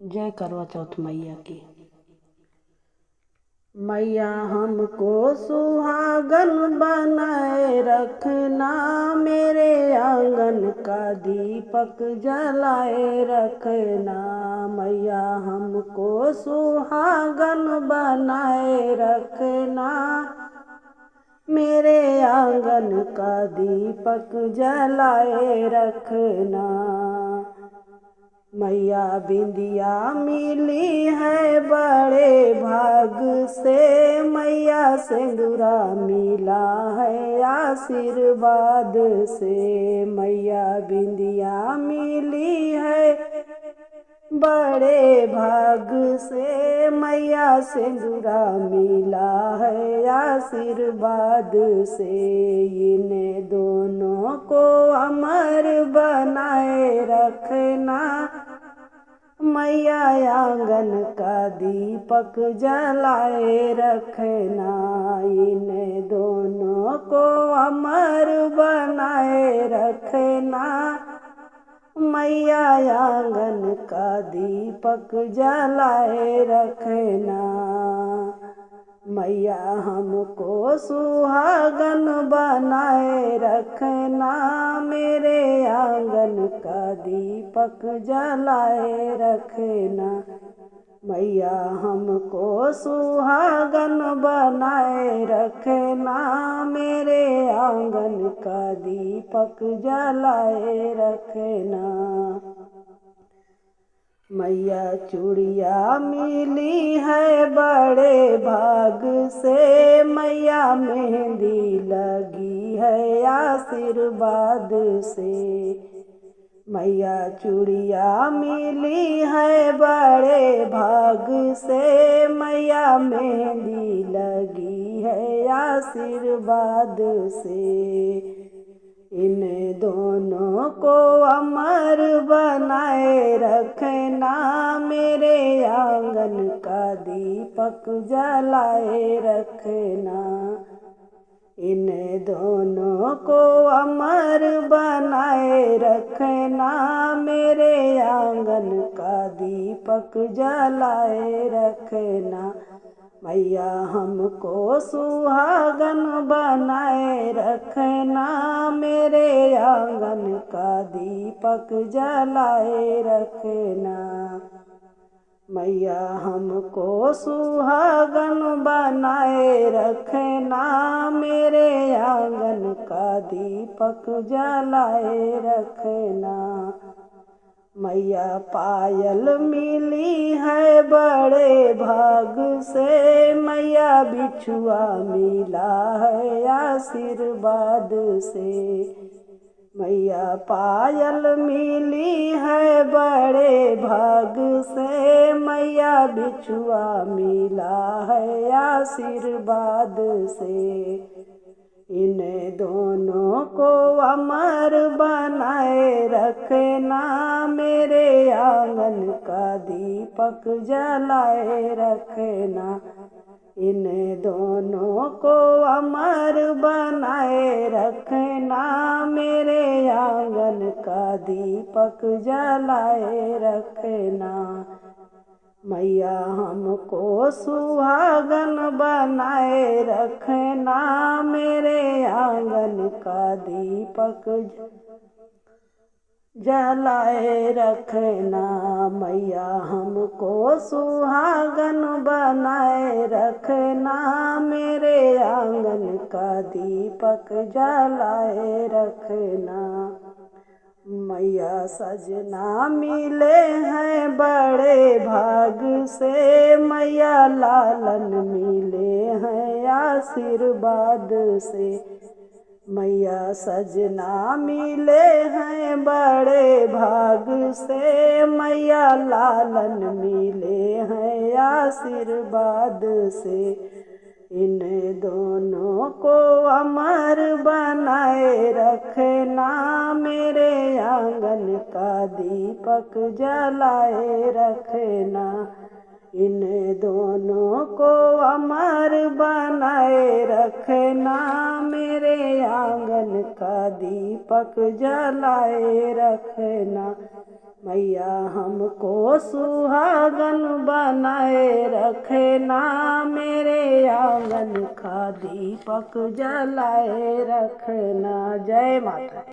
जय करवा चौथ मैया की। मैया हमको सुहागन बनाए रखना, मेरे आंगन का दीपक जलाए रखना। मैया हमको सुहागन बनाए रखना, मेरे आंगन का दीपक जलाए रखना। मैया बिंदिया मिली है बड़े भाग से, मैया सिंदूरा मिला है आशीर्वाद से। मैया बिंदिया मिली है बड़े भाग से, मैया सिंदूरा मिला है आशीर्वाद से। इन दोनों को अमर बनाए रखना, मैया आंगन का दीपक जलाए रखना। इन दोनों को अमर बनाए रखना, मैया आंगन का दीपक जलाए रखना। मैया हमको सुहागन बनाए रखना, मेरे आंगन का दीपक जलाए रखना। मैया हमको सुहागन बनाए रखना, मेरे आंगन का दीपक जलाए रखना। मैया चूड़िया मिली है बड़े भाग से, मैया मेहंदी लगी है आशीर्वाद से। मैया चूड़िया मिली है बड़े भाग से, मैया मेहंदी लगी है आशीर्वाद से। इन दोनों को अमर बनाए रखना, मेरे आंगन का दीपक जलाए रखना। इन दोनों को अमर बनाए रखना, मेरे आंगन का दीपक जलाए रखना। मैया हमको सुहागन बनाए रखना, मेरे आंगन का दीपक जलाए रखना। मैया हमको सुहागन बनाए रखना, मेरे आंगन का दीपक जलाए रखना। मैया पायल मिली है बड़े भाग से, मैया बिछुआ मिला है आशीर्वाद से। मैया पायल मिली है बड़े भाग से, मैया बिछुआ मिला है आशीर्वाद से। इन दोनों को अमर बनाए रखना, मेरे आंगन का दीपक जलाए रखना। इन दोनों को अमर बनाए रखना, मेरे आंगन का दीपक जलाए रखना। मैया हमको सुहागन बनाए रखना, मेरे आंगन का दीपक जलाए रखना। मैया हमको सुहागन बनाए रखना, मेरे आंगन का दीपक जलाए रखना। मैया सजना मिले हैं बड़े भाग से, मैया लालन मिले हैं आशीर्वाद से। मैया सजना मिले हैं बड़े भाग से, मैया लालन मिले हैं आशीर्वाद से। इन दोनों को अमर बनाए रखना, मेरे आंगन का दीपक जलाए रखना। इन दोनों को अमर बनाए रखना, मेरे आंगन का दीपक जलाए रखना। मैया हमको सुहागन बनाए रखना, मेरे आंगन का दीपक जलाए रखना। जय माता।